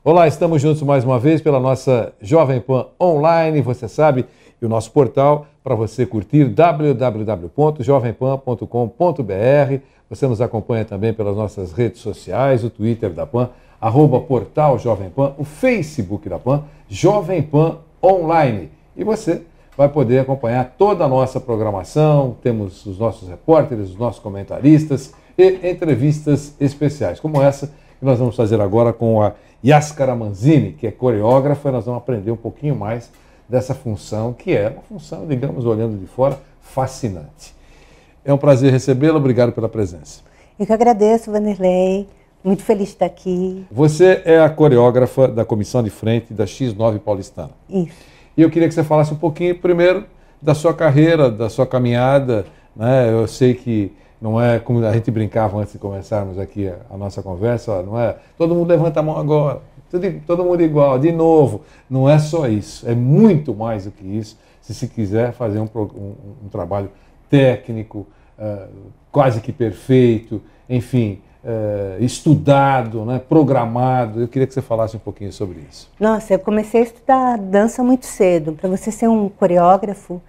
Olá, estamos juntos mais uma vez pela nossa Jovem Pan Online, você sabe, e o nosso portal para você curtir, www.jovempan.com.br. Você nos acompanha também pelas nossas redes sociais, o Twitter da Pan, @portal Jovem Pan, o Facebook da Pan, Jovem Pan Online. E você vai poder acompanhar toda a nossa programação, temos os nossos repórteres, os nossos comentaristas e entrevistas especiais, como essa que nós vamos fazer agora com a Yaskara Manzini, que é coreógrafa, e nós vamos aprender um pouquinho mais dessa função, que é uma função, digamos, olhando de fora, fascinante. É um prazer recebê-la, obrigado pela presença. Eu que agradeço, Vanderlei, muito feliz de estar aqui. Você é a coreógrafa da comissão de frente da X9 Paulistana. Isso. E eu queria que você falasse um pouquinho, primeiro, da sua carreira, da sua caminhada, né? Eu sei que não é como a gente brincava antes de começarmos aqui a nossa conversa, não é todo mundo levanta a mão agora, todo mundo igual, de novo. Não é só isso, é muito mais do que isso, se quiser fazer um trabalho técnico, quase que perfeito, enfim, estudado, né, programado. Eu queria que você falasse um pouquinho sobre isso. Nossa, eu comecei a estudar dança muito cedo. Para você ser um coreógrafo,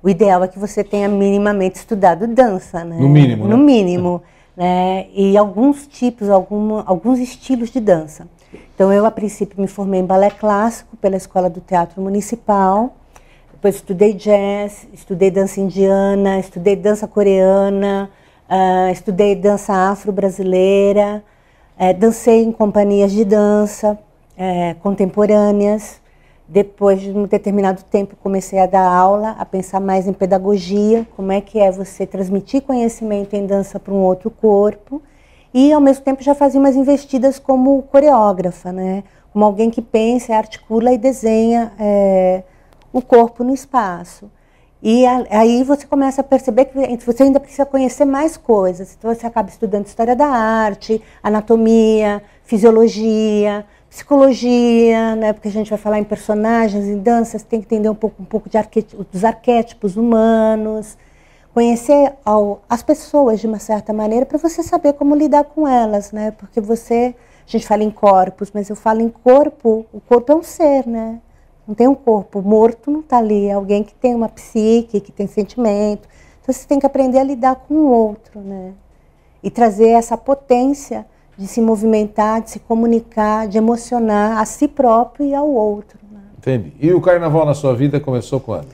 o ideal é que você tenha minimamente estudado dança, né? No mínimo, né? No mínimo, né? E alguns tipos, alguns estilos de dança. Então, eu, a princípio, me formei em balé clássico pela Escola do Teatro Municipal. Depois estudei jazz, estudei dança indiana, estudei dança coreana, estudei dança afro-brasileira, dancei em companhias de dança contemporâneas. Depois de um determinado tempo, comecei a dar aula, a pensar mais em pedagogia, como é que é você transmitir conhecimento em dança para um outro corpo. E, ao mesmo tempo, já fazia umas investidas como coreógrafa, né? Como alguém que pensa, articula e desenha o corpo no espaço. E aí você começa a perceber que você ainda precisa conhecer mais coisas. Então, você acaba estudando história da arte, anatomia, fisiologia, psicologia, né? Porque a gente vai falar em personagens, em danças, tem que entender um pouco dos arquétipos humanos, conhecer as pessoas de uma certa maneira para você saber como lidar com elas, né? Porque a gente fala em corpos, mas eu falo em corpo, o corpo é um ser, né? Não tem um corpo morto, não está ali, é alguém que tem uma psique, que tem sentimento. Então você tem que aprender a lidar com o outro, né? E trazer essa potência de se movimentar, de se comunicar, de emocionar a si próprio e ao outro, né? Entendi. E o carnaval na sua vida começou quando?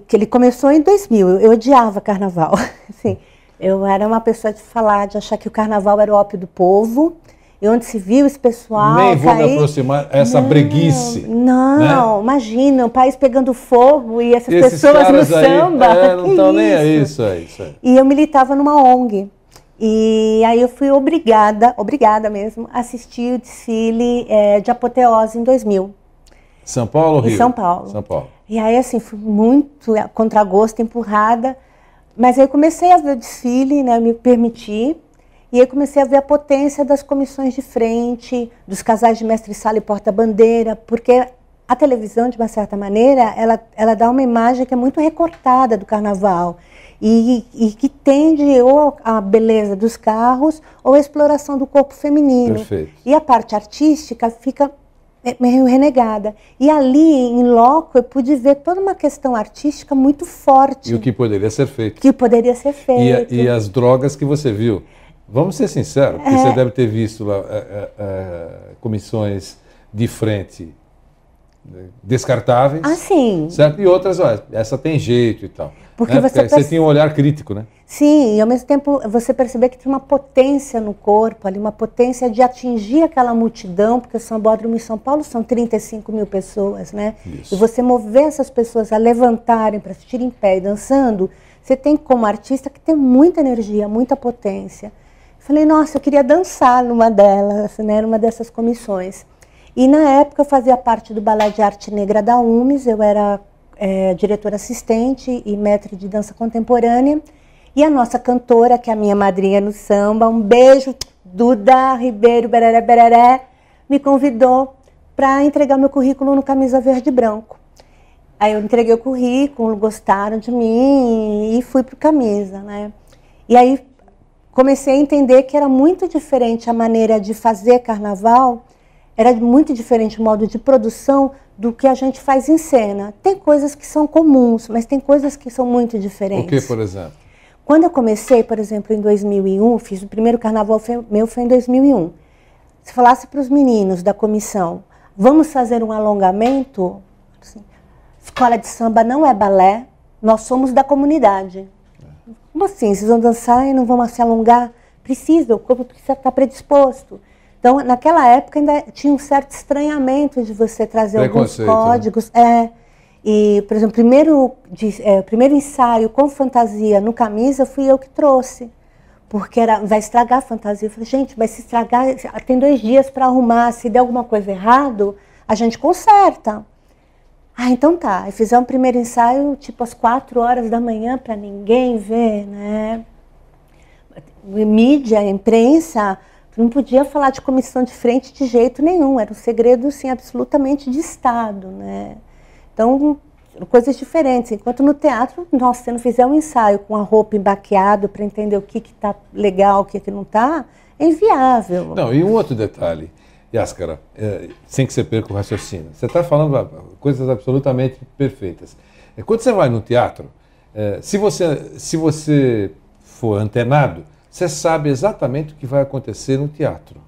Que ele começou em 2000. Eu odiava carnaval. Assim, eu era uma pessoa de achar que o carnaval era o ópio do povo. E onde se viu esse pessoal... Nem vou me aproximar essa breguice. Não, né? Imagina, o país pegando fogo e essas pessoas no samba. Não estão nem aí, isso aí. E eu militava numa ONG. E aí eu fui obrigada mesmo, a assistir o desfile de Apoteose em 2000. São Paulo ou Rio? Em São Paulo. São Paulo. E aí, assim, fui muito contra gosto, empurrada. Mas aí eu comecei a ver o desfile, né, me permiti. E aí comecei a ver a potência das comissões de frente, dos casais de mestre-sala e porta-bandeira, porque a televisão, de uma certa maneira, ela dá uma imagem que é muito recortada do carnaval e que tende ou a beleza dos carros ou a exploração do corpo feminino. Perfeito. E a parte artística fica meio renegada. E ali, em loco, eu pude ver toda uma questão artística muito forte. E o que poderia ser feito. Que poderia ser feito. E as drogas que você viu. Vamos ser sinceros, porque você deve ter visto lá comissões de frente descartáveis. Ah, sim. Certo? E outras, essa tem jeito e tal. Porque você tinha um olhar crítico, né? Sim, e ao mesmo tempo você perceber que tem uma potência no corpo ali, uma potência de atingir aquela multidão, porque o Sambódromo em São Paulo são 35 mil pessoas, né? Isso. E você mover essas pessoas a levantarem, para assistir em pé e dançando, você tem como artista que tem muita energia, muita potência. Falei, nossa, eu queria dançar numa delas, né, numa dessas comissões. E na época eu fazia parte do Balé de Arte Negra da UMES, eu era diretora assistente e mestre de dança contemporânea. E a nossa cantora, que é a minha madrinha no samba, um beijo, Duda Ribeiro, bereré, bereré, me convidou para entregar meu currículo no Camisa Verde e Branco. Aí eu entreguei o currículo, gostaram de mim e fui para o Camisa, né? E aí comecei a entender que era muito diferente a maneira de fazer carnaval era muito diferente o modo de produção do que a gente faz em cena. Tem coisas que são comuns, mas tem coisas que são muito diferentes. O que, por exemplo? Quando eu comecei, por exemplo, em 2001, fiz o primeiro carnaval meu foi em 2001. Se falasse para os meninos da comissão, vamos fazer um alongamento, assim, escola de samba não é balé, nós somos da comunidade. Como assim? Vocês vão dançar e não vão se alongar? Precisa, o corpo precisa estar predisposto. Então, naquela época ainda tinha um certo estranhamento de você trazer alguns códigos. Né? E, por exemplo, o primeiro ensaio com fantasia no camisa fui eu que trouxe. Porque vai estragar a fantasia. Eu falei, gente, vai se estragar, tem 2 dias para arrumar, se der alguma coisa errado, a gente conserta. Ah, então tá. Aí fizemos o primeiro ensaio, tipo, às 4 horas da manhã, para ninguém ver, né? Mídia, imprensa, não podia falar de comissão de frente de jeito nenhum. Era um segredo, assim, absolutamente de Estado, né? Então, coisas diferentes. Enquanto no teatro, nossa, se não fizer um ensaio com a roupa embaqueada para entender o que está legal, o que não está, é inviável. Não, e um outro detalhe, Yáscara, sem que você perca o raciocínio. Você está falando coisas absolutamente perfeitas. Quando você vai no teatro, se você for antenado, você sabe exatamente o que vai acontecer no teatro.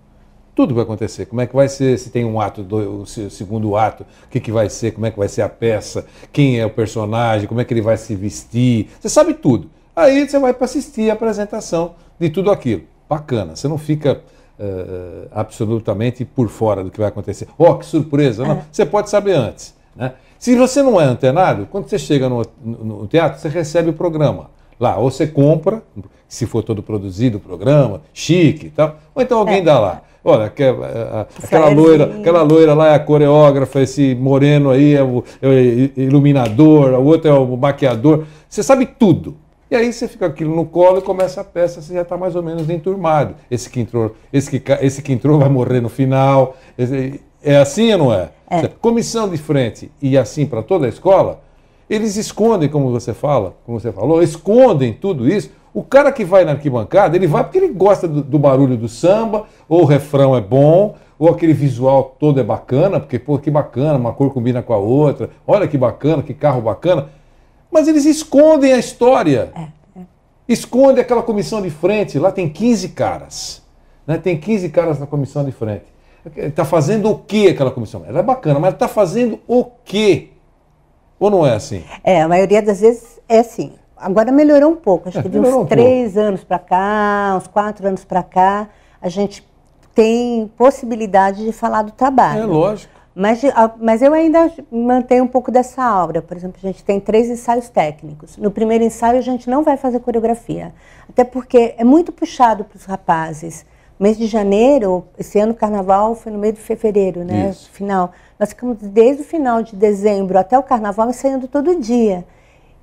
Tudo vai acontecer. Como é que vai ser, se tem um ato, o segundo ato, o que vai ser, como é que vai ser a peça, quem é o personagem, como é que ele vai se vestir. Você sabe tudo. Aí você vai para assistir a apresentação de tudo aquilo. Bacana. Você não fica absolutamente por fora do que vai acontecer. Oh, que surpresa. Não, você pode saber antes. Né? Se você não é antenado, quando você chega no teatro, você recebe o programa. Lá, ou você compra, se for todo produzido o programa, chique e tal, ou então alguém dá lá. Olha, aquela loira lá é a coreógrafa, esse moreno aí é o iluminador, o outro é o maquiador. Você sabe tudo. E aí você fica aquilo no colo e começa a peça, você já está mais ou menos enturmado. Esse que entrou vai morrer no final. É assim ou não é? Comissão de frente e assim para toda a escola, eles escondem, como você falou, escondem tudo isso. O cara que vai na arquibancada, ele vai porque ele gosta do barulho do samba, ou o refrão é bom, ou aquele visual todo é bacana, porque, pô, que bacana, uma cor combina com a outra, olha que bacana, que carro bacana. Mas eles escondem a história. Escondem aquela comissão de frente, lá tem 15 caras. Né? Tem 15 caras na comissão de frente. Está fazendo o quê aquela comissão? Ela é bacana, mas está fazendo o quê? Ou não é assim? A maioria das vezes é assim. Agora melhorou um pouco, acho que de uns 3 anos para cá, uns 4 anos para cá, a gente tem possibilidade de falar do trabalho. É lógico. Mas eu ainda mantenho um pouco dessa aura. Por exemplo, a gente tem 3 ensaios técnicos. No primeiro ensaio a gente não vai fazer coreografia, até porque é muito puxado para os rapazes. Mês de janeiro, esse ano o carnaval foi no meio de fevereiro, né? Isso. Final. Nós ficamos desde o final de dezembro até o carnaval ensaiando todo dia.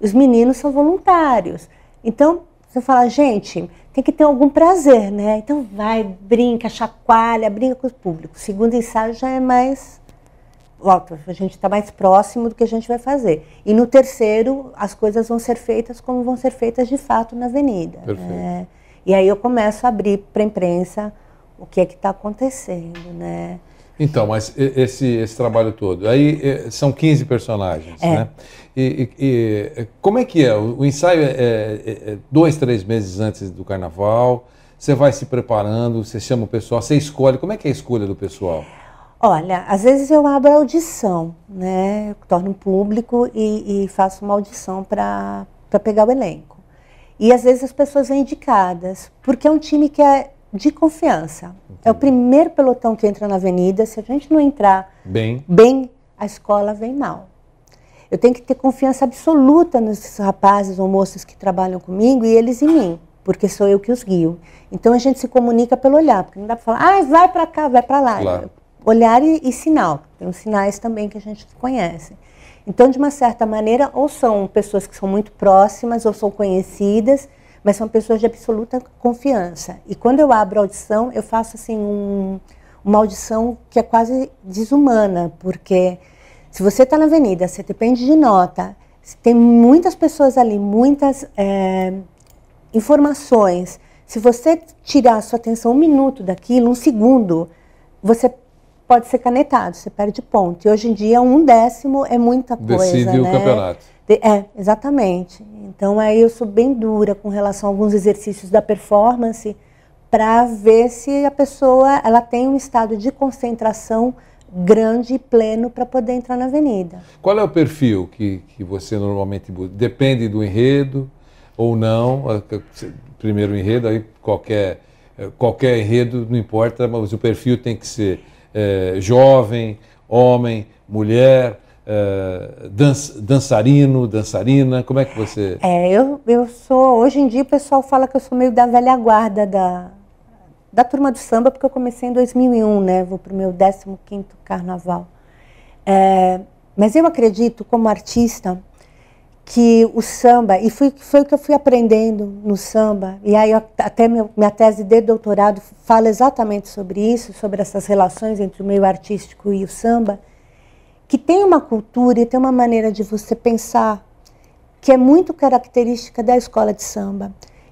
Os meninos são voluntários. Então, você fala, gente, tem que ter algum prazer, né? Então vai, brinca, chacoalha, brinca com o público. O segundo ensaio já é mais... a gente está mais próximo do que a gente vai fazer. E no terceiro, as coisas vão ser feitas como vão ser feitas de fato na avenida. Perfeito. E aí eu começo a abrir para a imprensa o que é que está acontecendo, né? Então, mas esse trabalho todo, aí são 15 personagens, né? E como é que é? O ensaio é 2, 3 meses antes do carnaval, você vai se preparando, você chama o pessoal, você escolhe, como é que é a escolha do pessoal? Olha, às vezes eu abro a audição, né? Eu torno público e faço uma audição para pegar o elenco. E às vezes as pessoas vêm indicadas, porque é um time que é de confiança. Entendi. É o primeiro pelotão que entra na avenida. Se a gente não entrar bem, a escola vem mal. Eu tenho que ter confiança absoluta nos rapazes ou moças que trabalham comigo e eles em mim, porque sou eu que os guio. Então a gente se comunica pelo olhar, porque não dá para falar, vai para cá, vai para lá. Claro. Olhar e sinal. Tem os sinais também que a gente conhece. Então, de uma certa maneira, ou são pessoas que são muito próximas, ou são conhecidas, mas são pessoas de absoluta confiança. E quando eu abro a audição, eu faço assim uma audição que é quase desumana, porque se você está na avenida, você depende de nota, tem muitas pessoas ali, muitas informações. Se você tirar a sua atenção 1 minuto daquilo, 1 segundo, você pode ser canetado, você perde ponto. E hoje em dia 1/10 é muita coisa, decide o campeonato. Exatamente. Então aí eu sou bem dura com relação a alguns exercícios da performance para ver se a pessoa ela tem um estado de concentração grande e pleno para poder entrar na avenida. Qual é o perfil que você normalmente busca? Depende do enredo ou não? Primeiro enredo, aí qualquer enredo, não importa, mas o perfil tem que ser jovem, homem, mulher, dançarino, dançarina, como é que você... Eu sou, hoje em dia o pessoal fala que eu sou meio da velha guarda da turma do samba, porque eu comecei em 2001, né? Vou para o meu 15º carnaval. Mas eu acredito, como artista, que o samba, e foi o que eu fui aprendendo no samba, e aí até minha tese de doutorado fala exatamente sobre isso, sobre essas relações entre o meio artístico e o samba, que tem uma cultura e tem uma maneira de você pensar que é muito característica da escola de samba.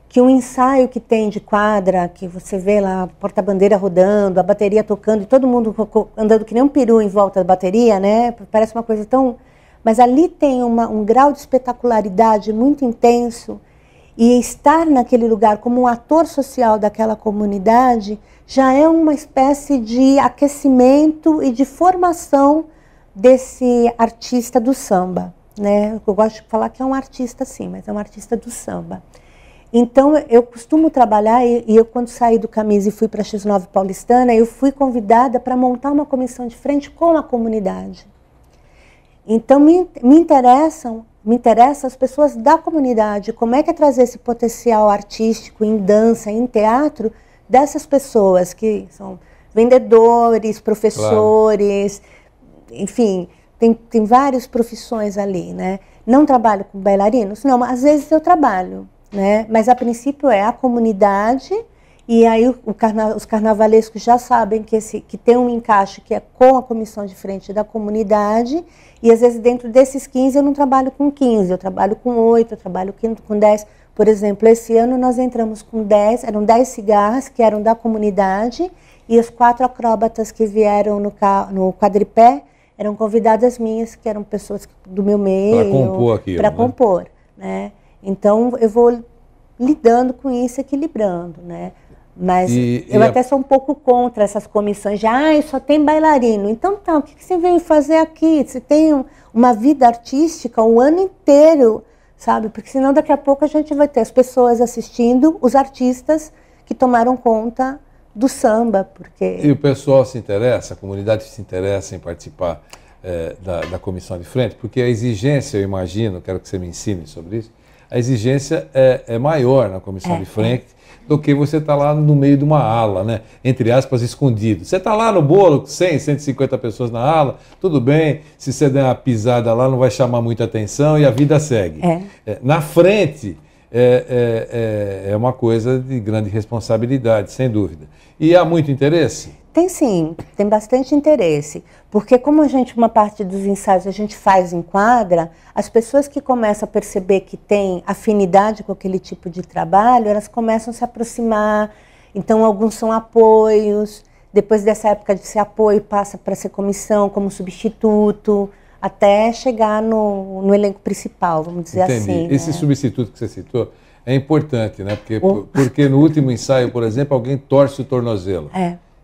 Que um ensaio que tem de quadra, que você vê lá, a porta-bandeira rodando, a bateria tocando, e todo mundo andando que nem um peru em volta da bateria, né? Parece uma coisa tão... Mas ali tem um grau de espetacularidade muito intenso, e estar naquele lugar como um ator social daquela comunidade já é uma espécie de aquecimento e de formação desse artista do samba, né? Eu gosto de falar que é um artista sim, mas é um artista do samba. Então, eu costumo trabalhar, e eu quando saí do Camisa e fui para a X9 Paulistana, eu fui convidada para montar uma comissão de frente com a comunidade. Então, me interessam as pessoas da comunidade, como é que é trazer esse potencial artístico em dança, em teatro, dessas pessoas que são vendedores, professores, claro. Enfim, tem várias profissões ali, né? Não trabalho com bailarinos? Não, às vezes eu trabalho. Né? Mas a princípio é a comunidade, e aí os carnavalescos já sabem que tem um encaixe que é com a comissão de frente da comunidade, e às vezes dentro desses 15 eu não trabalho com 15, eu trabalho com 8, eu trabalho com 10. Por exemplo, esse ano nós entramos com 10, eram 10 cigarras que eram da comunidade, e os 4 acróbatas que vieram no quadripé eram convidadas minhas, que eram pessoas do meu meio. Para compor aquilo, para compor, né? Então, eu vou lidando com isso, equilibrando, né? Mas eu até sou um pouco contra essas comissões de, só tem bailarino. Então, tá, o que você veio fazer aqui? Você tem uma vida artística o ano inteiro, sabe? Porque senão daqui a pouco a gente vai ter as pessoas assistindo, os artistas que tomaram conta do samba, porque... E o pessoal se interessa, a comunidade se interessa em participar da comissão de frente? Porque a exigência, eu imagino, quero que você me ensine sobre isso, a exigência é maior na comissão de frente do que você estar lá no meio de uma ala, né? Entre aspas, escondido. Você está lá no bolo, 100, 150 pessoas na ala, tudo bem, se você der uma pisada lá não vai chamar muita atenção e a vida segue. Na frente é uma coisa de grande responsabilidade, sem dúvida. E há muito interesse? Tem sim, tem bastante interesse, porque como uma parte dos ensaios a gente faz em quadra, as pessoas que começam a perceber que tem afinidade com aquele tipo de trabalho, elas começam a se aproximar, então alguns são apoios, depois dessa época de ser apoio passa para ser comissão como substituto, até chegar no elenco principal, vamos dizer assim. Esse substituto que você citou é importante, né? Porque no último ensaio, por exemplo, alguém torce o tornozelo.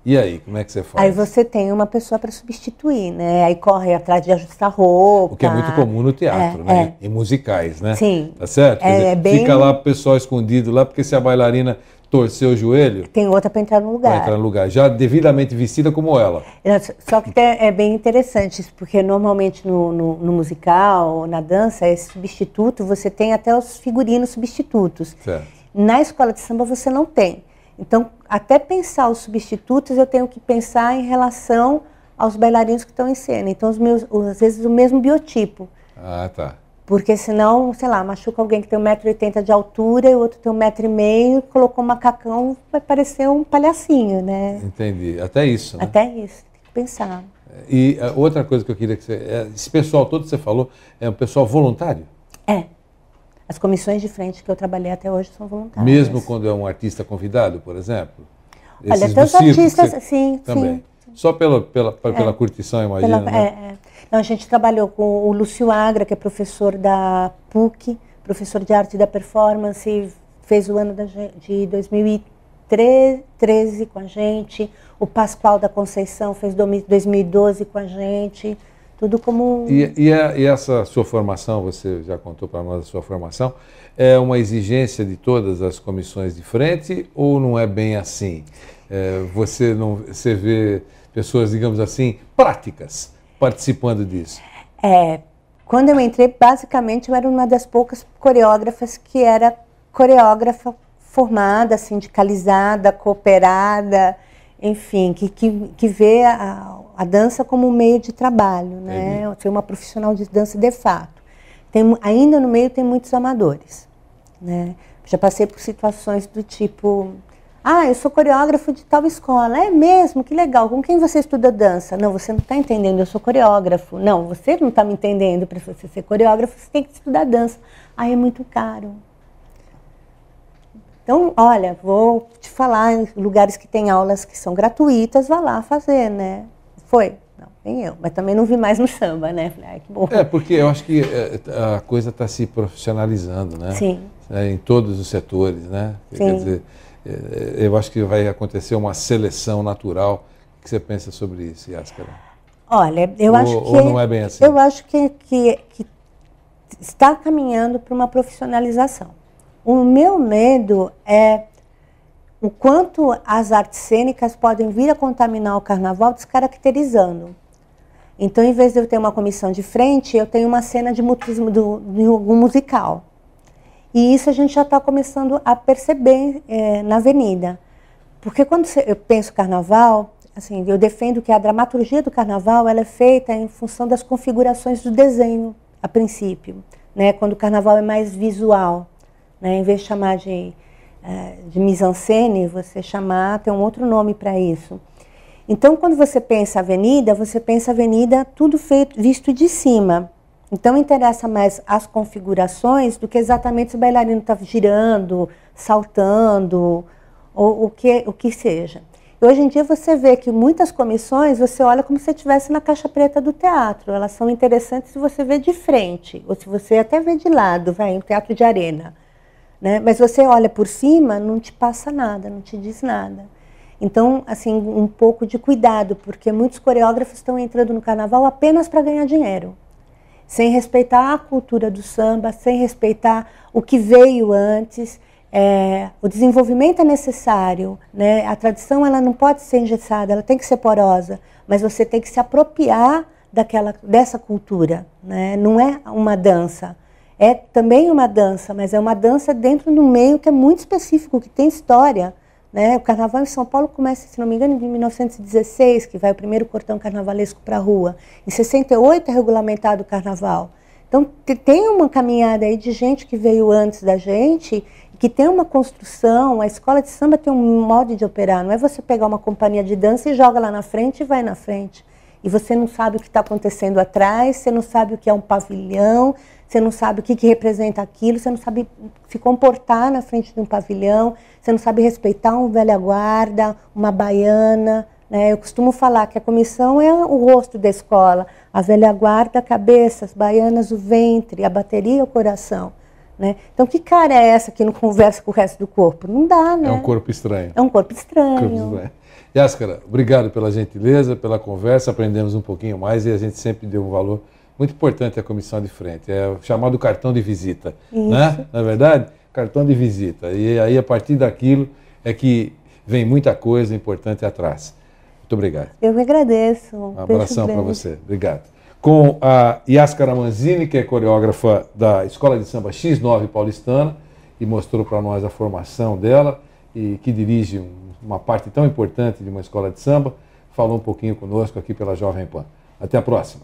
E aí, como é que você faz? Aí você tem uma pessoa para substituir, né? Aí corre atrás de ajustar roupa. O que é muito comum no teatro, né? Em musicais, né? Sim. Tá certo? Fica lá o pessoal escondido lá, porque se a bailarina torcer o joelho... Tem outra para entrar no lugar. Para entrar no lugar, já devidamente vestida como ela. Só que é bem interessante isso, porque normalmente no musical, na dança, esse substituto, você tem até os figurinos substitutos. Certo. Na escola de samba você não tem. Então, até pensar os substitutos, eu tenho que pensar em relação aos bailarinos que estão em cena. Então, às vezes, o mesmo biotipo. Ah, tá. Porque senão, sei lá, machuca alguém que tem 1,80 m de altura e o outro tem 1,5 m, colocou um macacão, vai parecer um palhacinho, né? Entendi. Até isso, né? Até isso, tem que pensar. E outra coisa que eu queria que você... Esse pessoal todo que você falou é um pessoal voluntário? As comissões de frente que eu trabalhei até hoje são voluntárias. Mesmo quando é um artista convidado, por exemplo? Olha, até os artistas, sim, também. Sim. Só pela curtição, imagina, né? Não, a gente trabalhou com o Lúcio Agra, que é professor da PUC, professor de arte da performance, fez o ano de 2013 com a gente. O Pascoal da Conceição fez 2012 com a gente. Tudo como... E essa sua formação, você já contou para nós a sua formação, é uma exigência de todas as comissões de frente ou não é bem assim? Você vê pessoas, digamos assim, práticas participando disso? Quando eu entrei, basicamente, eu era uma das poucas coreógrafas que era coreógrafa formada, sindicalizada, cooperada, enfim, que vê a dança como um meio de trabalho, né? Ser uma profissional de dança de fato. Ainda no meio tem muitos amadores, né? Já passei por situações do tipo... eu sou coreógrafo de tal escola. É mesmo? Que legal. Com quem você estuda dança? Não, você não está entendendo, eu sou coreógrafo. Não, você não está me entendendo. Para você ser coreógrafo, você tem que estudar dança. É muito caro. Então, olha, vou te falar, em lugares que tem aulas que são gratuitas, vá lá fazer, né? Foi? Não, nem eu. Mas também não vi mais no samba, né? Falei, que bom. Porque eu acho que a coisa está se profissionalizando, né? Sim. Em todos os setores, né? Sim. Quer dizer, eu acho que vai acontecer uma seleção natural. O que você pensa sobre isso, Yaskara? Olha, eu acho que... Ou não é bem assim? Eu acho que está caminhando para uma profissionalização. O meu medo é o quanto as artes cênicas podem vir a contaminar o carnaval descaracterizando. Então, em vez de eu ter uma comissão de frente, eu tenho uma cena de algum musical. E isso a gente já está começando a perceber na avenida. Porque quando eu penso carnaval, assim, eu defendo que a dramaturgia do carnaval ela é feita em função das configurações do desenho, a princípio, né? Quando o carnaval é mais visual, né? Em vez de chamar de mise-en-scène, você tem um outro nome para isso. Então, quando você pensa avenida tudo visto de cima. Então, interessa mais as configurações do que exatamente se o bailarino está girando, saltando, ou o que seja. E hoje em dia você vê que muitas comissões, você olha como se você estivesse na caixa preta do teatro. Elas são interessantes se você vê de frente, ou se você até vê de lado, um teatro de arena. Né? Mas você olha por cima, não te passa nada, não te diz nada. Então, assim, um pouco de cuidado, porque muitos coreógrafos estão entrando no carnaval apenas para ganhar dinheiro. Sem respeitar a cultura do samba, sem respeitar o que veio antes. O desenvolvimento é necessário, né? A tradição ela não pode ser engessada, ela tem que ser porosa, mas você tem que se apropriar dessa cultura, né? Não é uma dança. É também uma dança, mas é uma dança dentro de um meio que é muito específico, que tem história. Né? O carnaval em São Paulo começa, se não me engano, em 1916, que vai o primeiro cordão carnavalesco para a rua. Em 68 é regulamentado o carnaval. Então tem uma caminhada aí de gente que veio antes da gente, que tem uma construção, a escola de samba tem um modo de operar. Não é você pegar uma companhia de dança e joga lá na frente e vai na frente. E você não sabe o que está acontecendo atrás, você não sabe o que é um pavilhão, você não sabe o que representa aquilo, você não sabe se comportar na frente de um pavilhão, você não sabe respeitar um velha guarda, uma baiana. Né? Eu costumo falar que a comissão é o rosto da escola, a velha guarda, a cabeça, as baianas, o ventre, a bateria, o coração. Né? Então, que cara é essa que não conversa com o resto do corpo? Não dá, né? É um corpo estranho. É um corpo estranho. Yaskara, obrigado pela gentileza, pela conversa, aprendemos um pouquinho mais e a gente sempre deu um valor muito importante à comissão de frente. É o chamado cartão de visita, né? Na verdade, cartão de visita. E aí, a partir daquilo, é que vem muita coisa importante atrás. Muito obrigado. Eu que agradeço. Um abração para você. Obrigado. Com a Yaskara Manzini, que é coreógrafa da Escola de Samba X9 paulistana, e mostrou para nós a formação dela, e que dirige uma parte tão importante de uma escola de samba, falou um pouquinho conosco aqui pela Jovem Pan. Até a próxima.